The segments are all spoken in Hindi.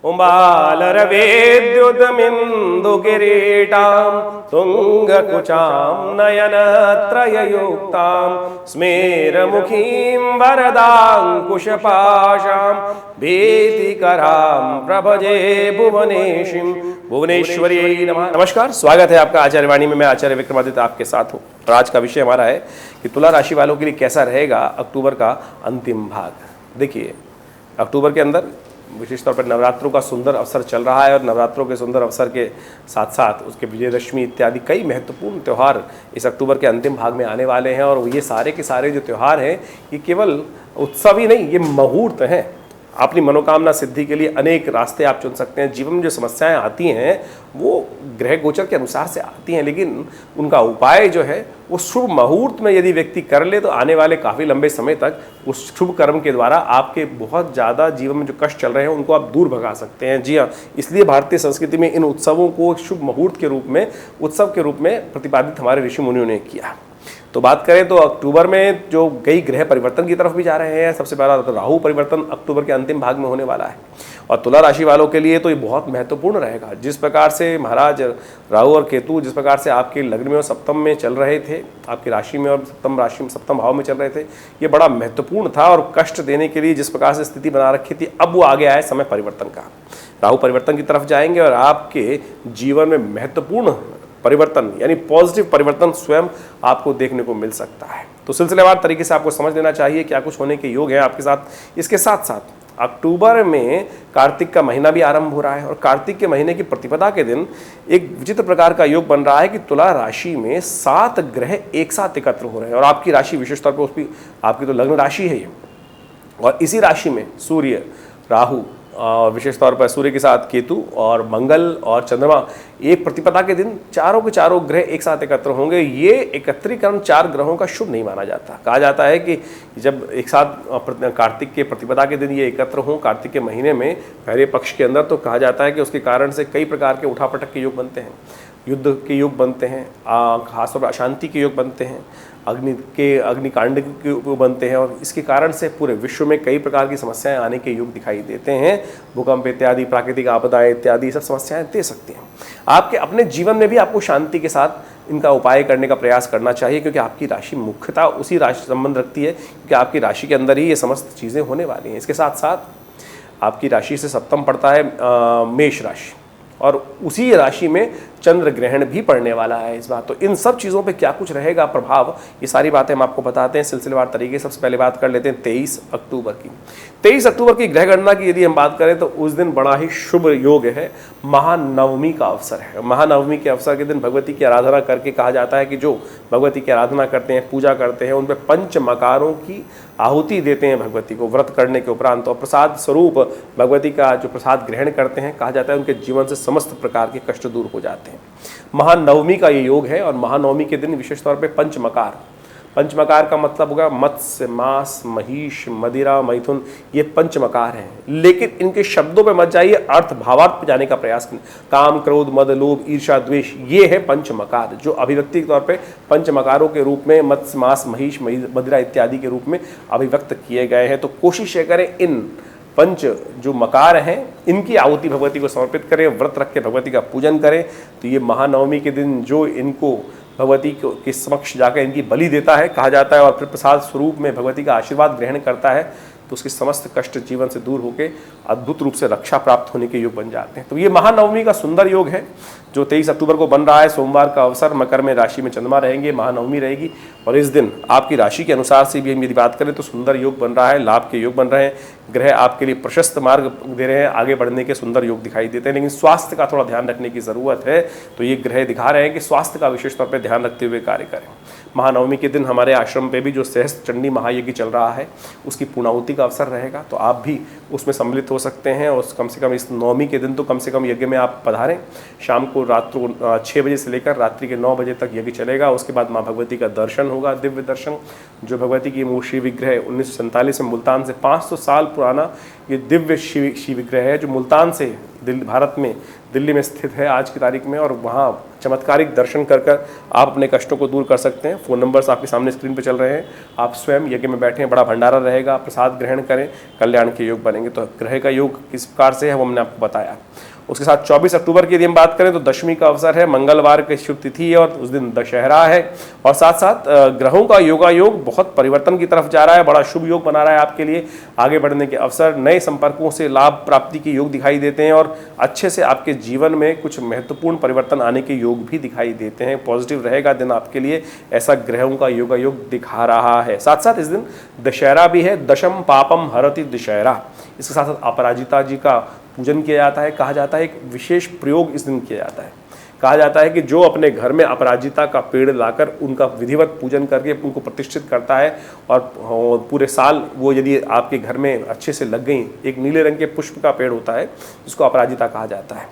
उम्बालरवेद्युतमिन्दुकिरीटां तुङ्गकुचां नयनत्रययुक्तां स्मेरमुखीं वरदाङ्कुशपाशां भीतिकरां प्रभजे भुवनेशीं। भुवनेश्वरी नमः। नमस्कार, स्वागत है आपका आचार्यवाणी में। मैं आचार्य विक्रमादित्य आपके साथ हूँ और आज का विषय हमारा है कि तुला राशि वालों के लिए कैसा रहेगा अक्टूबर का अंतिम भाग। देखिए, अक्टूबर के अंदर विशेष तौर पर नवरात्रों का सुंदर अवसर चल रहा है और नवरात्रों के सुंदर अवसर के साथ साथ उसके विजयदशमी इत्यादि कई महत्वपूर्ण त्यौहार इस अक्टूबर के अंतिम भाग में आने वाले हैं। और ये सारे के सारे जो त्यौहार हैं ये केवल उत्सव ही नहीं, ये मुहूर्त हैं। अपनी मनोकामना सिद्धि के लिए अनेक रास्ते आप चुन सकते हैं। जीवन में जो समस्याएं आती हैं वो ग्रह गोचर के अनुसार से आती हैं, लेकिन उनका उपाय जो है वो शुभ मुहूर्त में यदि व्यक्ति कर ले तो आने वाले काफ़ी लंबे समय तक उस शुभ कर्म के द्वारा आपके बहुत ज़्यादा जीवन में जो कष्ट चल रहे हैं उनको आप दूर भगा सकते हैं। जी हाँ, इसलिए भारतीय संस्कृति में इन उत्सवों को शुभ मुहूर्त के रूप में, उत्सव के रूप में प्रतिपादित हमारे ऋषि मुनियों ने किया। तो बात करें तो अक्टूबर में जो कई ग्रह परिवर्तन की तरफ भी जा रहे हैं। सबसे पहला तो राहु परिवर्तन अक्टूबर के अंतिम भाग में होने वाला है और तुला राशि वालों के लिए तो ये बहुत महत्वपूर्ण रहेगा। जिस प्रकार से महाराज राहु और केतु जिस प्रकार से आपके लग्न में और सप्तम में चल रहे थे, आपकी राशि में और सप्तम भाव में चल रहे थे, ये बड़ा महत्वपूर्ण था और कष्ट देने के लिए जिस प्रकार से स्थिति बना रखी थी, अब वो आगे आए समय परिवर्तन का। राहु परिवर्तन की तरफ जाएंगे और आपके जीवन में महत्वपूर्ण परिवर्तन यानी पॉजिटिव परिवर्तन स्वयं आपको देखने को मिल सकता है। तो सिलसिलेवार तरीके से आपको समझ लेना चाहिए क्या कुछ होने के योग है आपके साथ। इसके साथ साथ अक्टूबर में कार्तिक का महीना भी आरंभ हो रहा है और कार्तिक के महीने की प्रतिपदा के दिन एक विचित्र प्रकार का योग बन रहा है कि तुला राशि में 7 ग्रह एक साथ एकत्र हो रहे हैं और आपकी राशि विशेष तौर पर उसकी आपकी तो लग्न राशि है ये, और इसी राशि में सूर्य, राहु और विशेष तौर पर सूर्य के साथ केतु और मंगल और चंद्रमा एक प्रतिपदा के दिन चारों के चारों ग्रह एक साथ एकत्र होंगे। ये एकत्रीकरण 4 ग्रहों का शुभ नहीं माना जाता। कहा जाता है कि जब एक साथ कार्तिक के प्रतिपदा के दिन ये एकत्र हों कार्तिक के महीने में पहले पक्ष के अंदर, तो कहा जाता है कि उसके कारण से कई प्रकार के उठापटक के योग बनते हैं, युद्ध के योग बनते हैं, खासतौर पर अशांति के योग बनते हैं, अग्निकांड के योग बनते हैं और इसके कारण से पूरे विश्व में कई प्रकार की समस्याएं आने के योग दिखाई देते हैं। भूकंप इत्यादि, प्राकृतिक आपदाएं इत्यादि सब समस्याएं दे सकती हैं। आपके अपने जीवन में भी आपको शांति के साथ इनका उपाय करने का प्रयास करना चाहिए, क्योंकि आपकी राशि मुख्यतः उसी राशि संबंध रखती है, क्योंकि आपकी राशि के अंदर ही ये समस्त चीज़ें होने वाली हैं। इसके साथ साथ आपकी राशि से सप्तम पड़ता है मेष राशि और उसी राशि में चंद्र ग्रहण भी पड़ने वाला है इस बार। तो इन सब चीज़ों पे क्या कुछ रहेगा प्रभाव, ये सारी बातें हम आपको बताते हैं सिलसिलेवार तरीके। सबसे पहले बात कर लेते हैं 23 अक्टूबर की। 23 अक्टूबर की ग्रह गणना की यदि हम बात करें तो उस दिन बड़ा ही शुभ योग है, महानवमी का अवसर है। महानवमी के अवसर के दिन भगवती की आराधना करके कहा जाता है कि जो भगवती की आराधना करते हैं, पूजा करते हैं, उन पर पंचमकारों की आहुति देते हैं भगवती को व्रत करने के उपरांत, और प्रसाद स्वरूप भगवती का जो प्रसाद ग्रहण करते हैं, कहा जाता है उनके जीवन से समस्त प्रकार के कष्ट दूर हो जाते हैं। महानवमी का ये योग है और महानवमी के दिन विशेष तौर पे पंचमकार का मतलब होगा मत्स्य, मांस, महिष, मदिरा, मैथुन, ये पंचमकार हैं। लेकिन इनके शब्दों पे मत जाइए, अर्थ भावार्थ पे जाने का प्रयास करें। काम, क्रोध, मद, लोभ, ईर्ष्या, द्वेष, ये है पंचमकार, जो अभिव्यक्ति के तौर पे पंचमकारों के रूप में मत्स्य, मांस, महिष, मदिरा इत्यादि के रूप में अभिव्यक्त किए गए हैं। तो कोशिश ये करें इन पंच जो मकार हैं इनकी आहुति भगवती को समर्पित करें, व्रत रख के भगवती का पूजन करें। तो ये महानवमी के दिन जो इनको भगवती के समक्ष जाकर इनकी बलि देता है, कहा जाता है, और फिर प्रसाद स्वरूप में भगवती का आशीर्वाद ग्रहण करता है, तो उसके समस्त कष्ट जीवन से दूर होकर अद्भुत रूप से रक्षा प्राप्त होने के योग बन जाते हैं। तो ये महानवमी का सुंदर योग है जो 23 अक्टूबर को बन रहा है। सोमवार का अवसर, मकर में राशि में चंद्रमा रहेंगे, महानवमी रहेगी और इस दिन आपकी राशि के अनुसार से भी हम यदि बात करें तो सुंदर योग बन रहा है, लाभ के योग बन रहे हैं। ग्रह आपके लिए प्रशस्त मार्ग दे रहे हैं, आगे बढ़ने के सुंदर योग दिखाई देते हैं। लेकिन स्वास्थ्य का थोड़ा ध्यान रखने की ज़रूरत है। तो ये ग्रह दिखा रहे हैं कि स्वास्थ्य का विशेष तौर पर ध्यान रखते हुए कार्य करें। महानवमी के दिन हमारे आश्रम पे भी जो सहस्त्र चंडी महायज्ञ चल रहा है उसकी पूर्णाहुति का अवसर रहेगा, तो आप भी उसमें सम्मिलित हो सकते हैं। और कम से कम इस नवमी के दिन तो कम से कम यज्ञ में आप पधारें। शाम को को रात को 6 बजे से लेकर रात्रि के 9 बजे तक यज्ञ चलेगा। उसके बाद माँ भगवती का दर्शन होगा, दिव्य दर्शन। जो भगवती की मूल शिव विग्रह 1947 में मुल्तान से 500 साल पुराना ये दिव्य शिव विग्रह है, जो मुल्तान से भारत में दिल्ली में स्थित है आज की तारीख में। और वहाँ चमत्कारिक दर्शन कर कर आप अपने कष्टों को दूर कर सकते हैं। फ़ोन नंबर्स आपके सामने स्क्रीन पर चल रहे हैं। आप स्वयं यज्ञ में बैठें, बड़ा भंडारा रहेगा, प्रसाद ग्रहण करें, कल्याण के योग बनेंगे। तो ग्रह का योग किस प्रकार से है वो हमने आपको बताया। उसके साथ 24 अक्टूबर की यदि हम बात करें तो दशमी का अवसर है, मंगलवार की शुभ तिथि है और उस दिन दशहरा है। और साथ साथ ग्रहों का योगायोग बहुत परिवर्तन की तरफ जा रहा है, बड़ा शुभ योग बना रहा है आपके लिए। आगे बढ़ने के अवसर, नए संपर्कों से लाभ प्राप्ति के योग दिखाई देते हैं और अच्छे से आपके जीवन में कुछ महत्वपूर्ण परिवर्तन आने के योग भी दिखाई देते हैं। पॉजिटिव रहेगा दिन आपके लिए, ऐसा ग्रहों का योगायोग दिखा रहा है। साथ साथ इस दिन दशहरा भी है, दशम पापम हरति दशहरा। इसके साथ साथ अपराजिता जी का पूजन किया जाता है। कहा जाता है एक विशेष प्रयोग इस दिन किया जाता है। कहा जाता है कि जो अपने घर में अपराजिता का पेड़ लाकर उनका विधिवत पूजन करके उनको प्रतिष्ठित करता है और पूरे साल वो यदि आपके घर में अच्छे से लग गई, एक नीले रंग के पुष्प का पेड़ होता है जिसको अपराजिता कहा जाता है,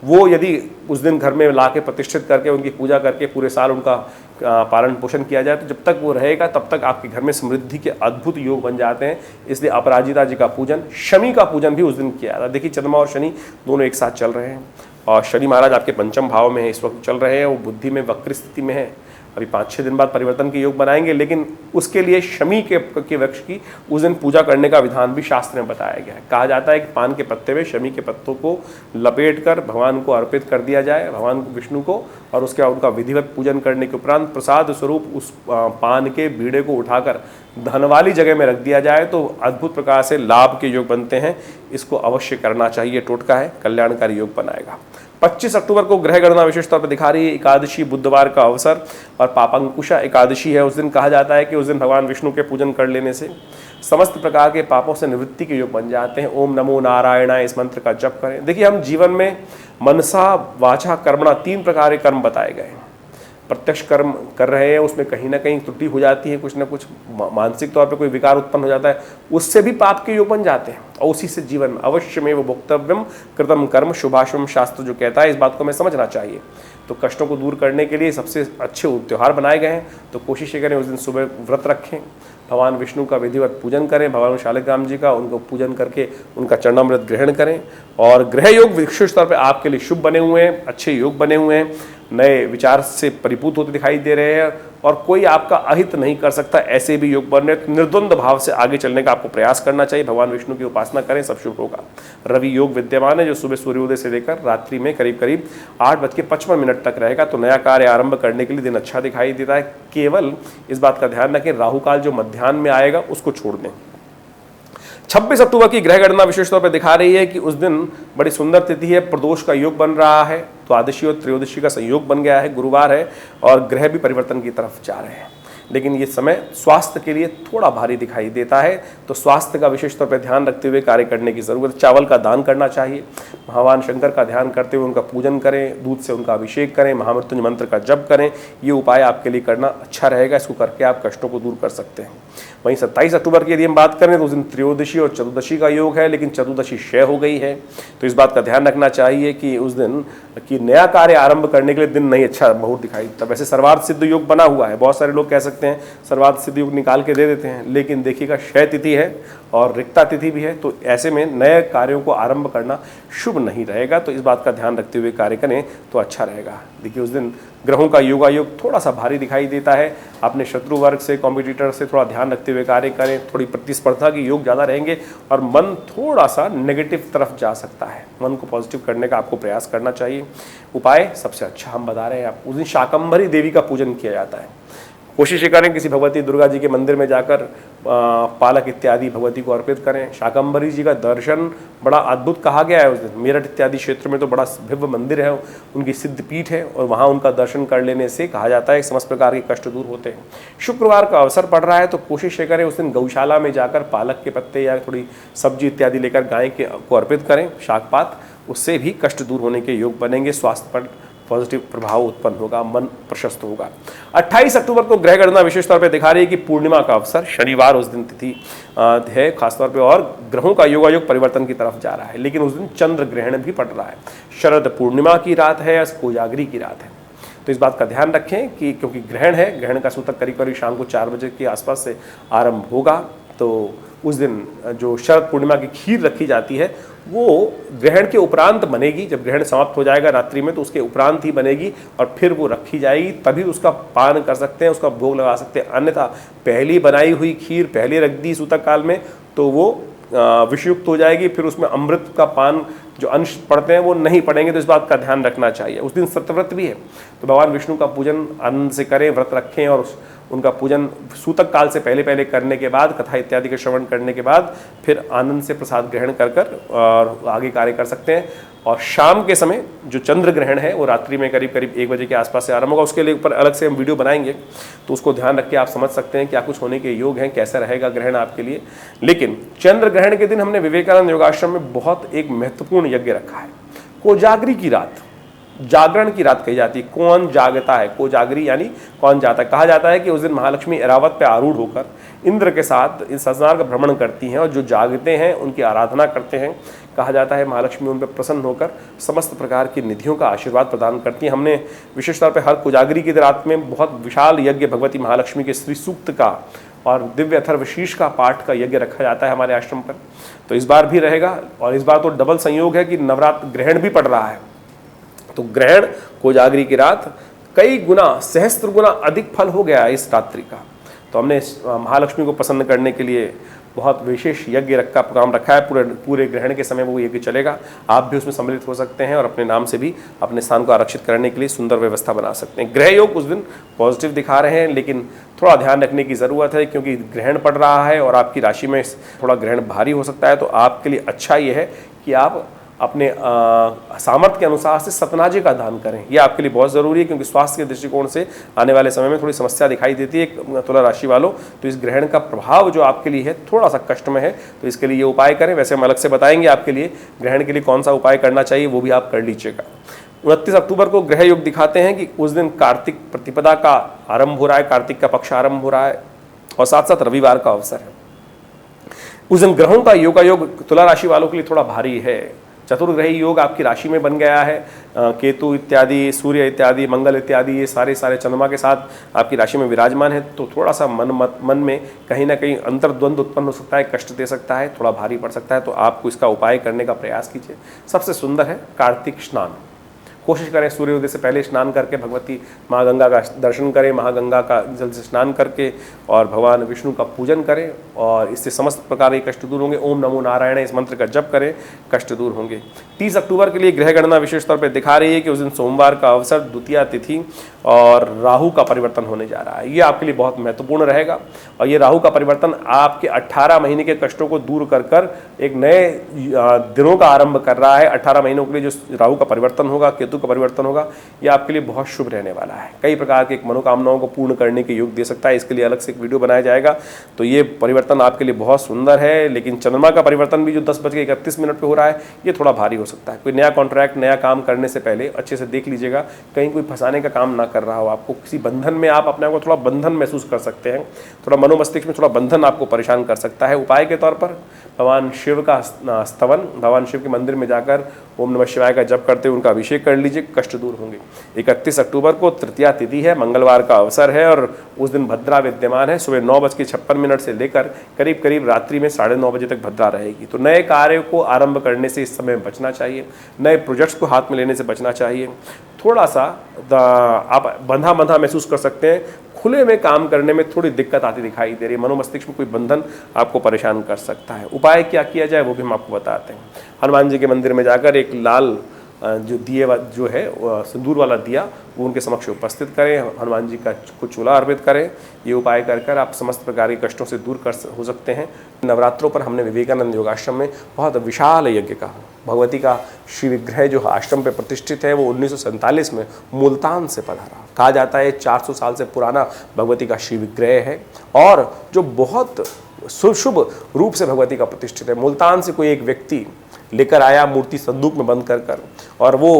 वो यदि उस दिन घर में ला के प्रतिष्ठित करके उनकी पूजा करके पूरे साल उनका पालन पोषण किया जाए तो जब तक वो रहेगा तब तक आपके घर में समृद्धि के अद्भुत योग बन जाते हैं। इसलिए अपराजिता जी का पूजन, शनि का पूजन भी उस दिन किया जाता है। देखिए चंद्रमा और शनि दोनों एक साथ चल रहे हैं और शनि महाराज आपके पंचम भाव में है, इस वक्त चल रहे हैं, वो बुद्धि में वक्र स्थिति में है। अभी 5-6 दिन बाद परिवर्तन के योग बनाएंगे, लेकिन उसके लिए शमी के वृक्ष की उस दिन पूजा करने का विधान भी शास्त्र में बताया गया है। कहा जाता है कि पान के पत्ते में शमी के पत्तों को लपेट कर भगवान को अर्पित कर दिया जाए, भगवान विष्णु को, और उसके बाद उनका विधिवत पूजन करने के उपरांत प्रसाद स्वरूप उस पान के बीड़े को उठाकर धन वाली जगह में रख दिया जाए तो अद्भुत प्रकार से लाभ के योग बनते हैं। इसको अवश्य करना चाहिए, टोटका है, कल्याणकारी योग बनाएगा। 25 अक्टूबर को ग्रह गणना विशेष तौर पर दिखा रही है। एकादशी बुधवार का अवसर और पापांकुशा एकादशी है। उस दिन कहा जाता है कि उस दिन भगवान विष्णु के पूजन कर लेने से समस्त प्रकार के पापों से निवृत्ति के योग बन जाते हैं। ओम नमो नारायणाय इस मंत्र का जप करें। देखिए हम जीवन में मनसा वाचा कर्मणा 3 प्रकार के कर्म बताए गए हैं। प्रत्यक्ष कर्म कर रहे हैं, उसमें कहीं ना कहीं त्रुटि हो जाती है, कुछ ना कुछ मानसिक तौर पे कोई विकार उत्पन्न हो जाता है, उससे भी पाप के योग बन जाते हैं और उसी से जीवन अवश्य में वो भोक्तव्यम कृतम कर्म शुभाशुभम शास्त्र जो कहता है, इस बात को हमें समझना चाहिए। तो कष्टों को दूर करने के लिए सबसे अच्छे त्यौहार बनाए गए हैं, तो कोशिश ये करें उस दिन सुबह व्रत रखें, भगवान विष्णु का विधिवत पूजन करें, भगवान शालिग्राम जी का उनको पूजन करके उनका चरणामृत ग्रहण करें। और ग्रह योग विशेष तौर पे आपके लिए शुभ बने हुए हैं, अच्छे योग बने हुए हैं, नए विचार से परिपूत होते दिखाई दे रहे हैं और कोई आपका अहित नहीं कर सकता, ऐसे भी योग बन रहे। निर्द्वंद भाव से आगे चलने का आपको प्रयास करना चाहिए। भगवान विष्णु की उपासना करें, सब शुभ होगा। रवि योग विद्यमान है जो सुबह सूर्योदय से लेकर रात्रि में करीब करीब 8:55 तक रहेगा। तो नया कार्य आरंभ करने के लिए दिन अच्छा दिखाई देता है। केवल इस बात का ध्यान रखें राहु काल जो मध्याह्न में आएगा उसको छोड़ दें। 26 अक्टूबर की ग्रह गणना विशेष तौर पर दिखा रही है कि उस दिन बड़ी सुंदर तिथि है, प्रदोष का योग बन रहा है, द्वादशी और त्रयोदशी का संयोग बन गया है, गुरुवार है और ग्रह भी परिवर्तन की तरफ जा रहे हैं। लेकिन ये समय स्वास्थ्य के लिए थोड़ा भारी दिखाई देता है, तो स्वास्थ्य का विशेष तौर पर ध्यान रखते हुए कार्य करने की जरूरत। चावल का दान करना चाहिए, भगवान शंकर का ध्यान करते हुए उनका पूजन करें, दूध से उनका अभिषेक करें, महामृत्युंजय मंत्र का जप करें। ये उपाय आपके लिए करना अच्छा रहेगा, इसको करके आप कष्टों को दूर कर सकते हैं। वहीं 27 अक्टूबर की यदि हम बात करें तो उस दिन त्रयोदशी और चतुर्दशी का योग है, लेकिन चतुर्दशी क्षय हो गई है, तो इस बात का ध्यान रखना चाहिए कि उस दिन कि नया कार्य आरंभ करने के लिए दिन नहीं अच्छा बहुत दिखाई देता। वैसे सर्वार्थ सिद्ध योग बना हुआ है, बहुत सारे लोग कह सकते हैं सर्वार्थ सिद्ध योग निकाल के दे देते हैं, लेकिन देखिएगा क्षय तिथि है और रिक्ता तिथि भी है, तो ऐसे में नए कार्यों को आरंभ करना शुभ नहीं रहेगा। तो इस बात का ध्यान रखते हुए कार्य करें तो अच्छा रहेगा। देखिए उस दिन ग्रहों का योगायोग थोड़ा सा भारी दिखाई देता है। अपने शत्रु वर्ग से, कॉम्पिटिटर से थोड़ा ध्यान रखते हुए कार्य करें। थोड़ी प्रतिस्पर्धा के योग ज़्यादा रहेंगे और मन थोड़ा सा नेगेटिव तरफ जा सकता है। मन को पॉजिटिव करने का आपको प्रयास करना चाहिए। उपाय सबसे अच्छा हम बता रहे हैं आप, उस दिन शाकंभरी देवी का पूजन किया जाता है। कोशिश ये करें किसी भगवती दुर्गा जी के मंदिर में जाकर पालक इत्यादि भगवती को अर्पित करें। शाकंभरी जी का दर्शन बड़ा अद्भुत कहा गया है उस दिन। मेरठ इत्यादि क्षेत्र में तो बड़ा भव्य मंदिर है, उनकी सिद्ध पीठ है और वहाँ उनका दर्शन कर लेने से कहा जाता है समस्त प्रकार के कष्ट दूर होते हैं। शुक्रवार का अवसर पड़ रहा है तो कोशिश ये करें उस दिन गौशाला में जाकर पालक के पत्ते या थोड़ी सब्जी इत्यादि लेकर गाय को अर्पित करें, शाकपात, उससे भी कष्ट दूर होने के योग बनेंगे। स्वास्थ्य पर पॉजिटिव प्रभाव उत्पन्न होगा, मन प्रशस्त होगा। 28 अक्टूबर को ग्रह गणना विशेष तौर पे दिखा रही है कि पूर्णिमा का अवसर, शनिवार उस दिन तिथि है खासतौर पे, और ग्रहों का योगायोग परिवर्तन की तरफ जा रहा है। लेकिन उस दिन चंद्र ग्रहण भी पड़ रहा है। शरद पूर्णिमा की रात है या कोजागरी की रात है, तो इस बात का ध्यान रखें कि क्योंकि ग्रहण है, ग्रहण का सूतक करीब करीब शाम को 4 बजे के आसपास से आरंभ होगा। तो उस दिन जो शरद पूर्णिमा की खीर रखी जाती है वो ग्रहण के उपरांत बनेगी। जब ग्रहण समाप्त हो जाएगा रात्रि में तो उसके उपरांत ही बनेगी और फिर वो रखी जाएगी, तभी उसका पान कर सकते हैं, उसका भोग लगा सकते हैं। अन्यथा पहली बनाई हुई खीर पहले रख दी सूतक काल में तो वो विषयुक्त हो जाएगी, फिर उसमें अमृत का पान जो अंश पड़ते हैं वो नहीं पड़ेंगे। तो इस बात का ध्यान रखना चाहिए। उस दिन सत्यव्रत भी है, तो भगवान विष्णु का पूजन आनंद से करें, व्रत रखें और उनका पूजन सूतक काल से पहले पहले करने के बाद, कथा इत्यादि के श्रवण करने के बाद फिर आनंद से प्रसाद ग्रहण कर और आगे कार्य कर सकते हैं। और शाम के समय जो चंद्र ग्रहण है वो रात्रि में करीब करीब 1 बजे के आसपास से आरंभ होगा। उसके लिए ऊपर अलग से हम वीडियो बनाएंगे, तो उसको ध्यान रख के आप समझ सकते हैं क्या कुछ होने के योग हैं, कैसा रहेगा ग्रहण आपके लिए। लेकिन चंद्र ग्रहण के दिन हमने विवेकानंद योगाश्रम में बहुत एक महत्वपूर्ण यज्ञ रखा है। कोजागरी की रात, जागरण की रात कही जाती है। कौन जागता है, कोजागरी यानी कौन जाता है। कहा जाता है कि उस दिन महालक्ष्मी ऐरावत पे आरूढ़ होकर इंद्र के साथ इस संसार का भ्रमण करती हैं और जो जागते हैं उनकी आराधना करते हैं। कहा जाता है महालक्ष्मी उन पर प्रसन्न होकर समस्त प्रकार की निधियों का आशीर्वाद प्रदान करती हैं। हमने विशेष तौर पर हर कोजागरी की रात में बहुत विशाल यज्ञ भगवती महालक्ष्मी के श्री सूक्त का और दिव्य अथर्वशीष का पाठ का यज्ञ रखा जाता है हमारे आश्रम पर। तो इस बार भी रहेगा और इस बार तो डबल संयोग है कि नवरात्र ग्रहण भी पड़ रहा है। तो ग्रहण कोजागरी की रात कई गुना, सहस्त्र गुना अधिक फल हो गया इस रात्रि का। तो हमने महालक्ष्मी को प्रसन्न करने के लिए बहुत विशेष यज्ञ का प्रोग्राम रखा है। पूरे ग्रहण के समय वो यज्ञ चलेगा। आप भी उसमें सम्मिलित हो सकते हैं और अपने नाम से भी अपने स्थान को आरक्षित करने के लिए सुंदर व्यवस्था बना सकते हैं। ग्रह योग उस दिन पॉजिटिव दिखा रहे हैं, लेकिन थोड़ा ध्यान रखने की ज़रूरत है क्योंकि ग्रहण पड़ रहा है और आपकी राशि में थोड़ा ग्रहण भारी हो सकता है। तो आपके लिए अच्छा ये है कि आप अपने सामर्थ्य के अनुसार से सतनाजे का दान करें। यह आपके लिए बहुत ज़रूरी है क्योंकि स्वास्थ्य के दृष्टिकोण से आने वाले समय में थोड़ी समस्या दिखाई देती है तुला राशि वालों। तो इस ग्रहण का प्रभाव जो आपके लिए है थोड़ा सा कष्ट में है, तो इसके लिए ये उपाय करें। वैसे हम अलग से बताएंगे आपके लिए ग्रहण के लिए कौन सा उपाय करना चाहिए, वो भी आप कर लीजिएगा। 29 अक्टूबर को ग्रह योग दिखाते हैं कि उस दिन कार्तिक प्रतिपदा का आरंभ हो रहा है, कार्तिक का पक्ष आरंभ हो रहा है और साथ साथ रविवार का अवसर है। उस दिन ग्रहों का योगायोग तुला राशि वालों के लिए थोड़ा भारी है। चतुर्ग्रही योग आपकी राशि में बन गया है। केतु इत्यादि, सूर्य इत्यादि, मंगल इत्यादि ये सारे चंद्रमा के साथ आपकी राशि में विराजमान है। तो थोड़ा सा मन में कहीं ना कहीं अंतर्द्वंद उत्पन्न हो सकता है, कष्ट दे सकता है, थोड़ा भारी पड़ सकता है। तो आपको इसका उपाय करने का प्रयास कीजिए। सबसे सुंदर है कार्तिक स्नान। कोशिश करें सूर्योदय से पहले स्नान करके भगवती महागंगा का दर्शन करें, महागंगा का जल से स्नान करके और भगवान विष्णु का पूजन करें और इससे समस्त प्रकार के कष्ट दूर होंगे। ओम नमो नारायण इस मंत्र का जप करें, कष्ट दूर होंगे। 30 अक्टूबर के लिए ग्रह गणना विशेष तौर पर दिखा रही है कि उस दिन सोमवार का अवसर, द्वितीया तिथि और राहु का परिवर्तन होने जा रहा है। ये आपके लिए बहुत महत्वपूर्ण रहेगा और ये राहु का परिवर्तन आपके 18 महीने के कष्टों को दूर कर एक नए दिनों का आरंभ कर रहा है। 18 महीनों के लिए जो राहु का परिवर्तन होगा, केतु का परिवर्तन होगा, यह आपके लिए बहुत शुभ रहने वाला है। कई प्रकार के मनोकामनाओं को पूर्ण करने के योग दे सकता है। इसके लिए अलग से एक वीडियो बनाया जाएगा। तो ये परिवर्तन आपके लिए बहुत सुंदर है। लेकिन चंद्रमा का परिवर्तन भी जो 10:31 पे हो रहा है, ये थोड़ा भारी हो सकता है। कोई नया कॉन्ट्रैक्ट, नया काम करने से पहले अच्छे से देख लीजिएगा, कहीं कोई फंसाने का काम ना कर रहा हो। आपको किसी बंधन में, आप अपने आप को थोड़ा बंधन महसूस कर सकते हैं। थोड़ा मनोमस्तिष्क में थोड़ा बंधन आपको परेशान कर सकता है। उपाय के तौर पर भगवान शिव का स्तवन, भगवान शिव के मंदिर में जाकर ओम नमः शिवाय का जप करते हुए उनका अभिषेक कर लीजिए, कष्ट दूर होंगे। 31 अक्टूबर को तृतीया तिथि है, मंगलवार का अवसर है और उस दिन भद्रा विद्यमान है। सुबह 9:56 से लेकर करीब करीब रात्रि में 9:30 बजे तक भद्रा रहेगी। तो नए कार्य को आरंभ करने से इस समय बचना चाहिए, नए प्रोजेक्ट्स को हाथ में लेने से बचना चाहिए। थोड़ा सा आप बंधा महसूस कर सकते हैं, खुले में काम करने में थोड़ी दिक्कत आती दिखाई दे रही है। मनोमस्तिष्क में कोई बंधन आपको परेशान कर सकता है। उपाय क्या किया जाए वो भी हम आपको बताते हैं। हनुमान जी के मंदिर में जाकर एक लाल जो दिए जो है सिंदूर वाला दिया वो उनके समक्ष उपस्थित करें, हनुमान जी का कुछ चूल्हा अर्पित करें। ये उपाय कर आप समस्त प्रकार के कष्टों से दूर हो सकते हैं। नवरात्रों पर हमने विवेकानंद योगाश्रम में बहुत विशाल यज्ञ का, भगवती का श्री विग्रह जो आश्रम पे प्रतिष्ठित है वो 1947 में मुल्तान से पधारा। कहा जाता है 400 साल से पुराना भगवती का श्री विग्रह है और जो बहुत शुभ रूप से भगवती का प्रतिष्ठित है। मुल्तान से कोई एक व्यक्ति लेकर आया मूर्ति संदूक में बंद कर और वो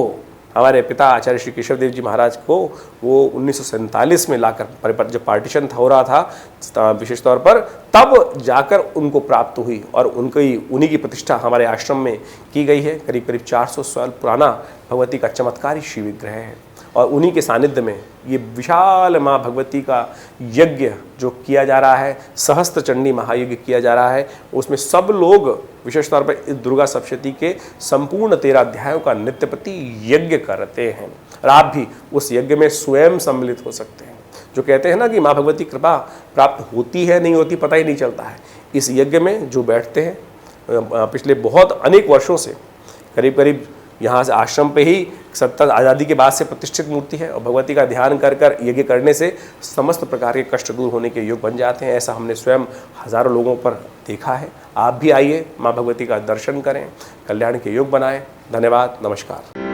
हमारे पिता आचार्य श्री केशव देव जी महाराज को वो 1947 में लाकर, जब पार्टीशन हो रहा था विशेष तौर पर, तब जाकर उनको प्राप्त हुई और उन्हीं की प्रतिष्ठा हमारे आश्रम में की गई है। करीब करीब 400 साल पुराना भगवती का चमत्कारी शिव विग्रह है और उन्हीं के सानिध्य में ये विशाल माँ भगवती का यज्ञ जो किया जा रहा है, सहस्त्र चंडी महायज्ञ किया जा रहा है, उसमें सब लोग विशेष तौर पर इस दुर्गा सप्तशती के संपूर्ण 13 अध्यायों का नित्यप्रति यज्ञ करते हैं और आप भी उस यज्ञ में स्वयं सम्मिलित हो सकते हैं। जो कहते हैं ना कि माँ भगवती कृपा प्राप्त होती है नहीं होती पता ही नहीं चलता है। इस यज्ञ में जो बैठते हैं पिछले बहुत अनेक वर्षों से, करीब करीब यहाँ से आश्रम पे ही 70 आज़ादी के बाद से प्रतिष्ठित मूर्ति है और भगवती का ध्यान कर कर यज्ञ करने से समस्त प्रकार के कष्ट दूर होने के योग बन जाते हैं। ऐसा हमने स्वयं हज़ारों लोगों पर देखा है। आप भी आइए, माँ भगवती का दर्शन करें, कल्याण के योग बनाएं। धन्यवाद, नमस्कार।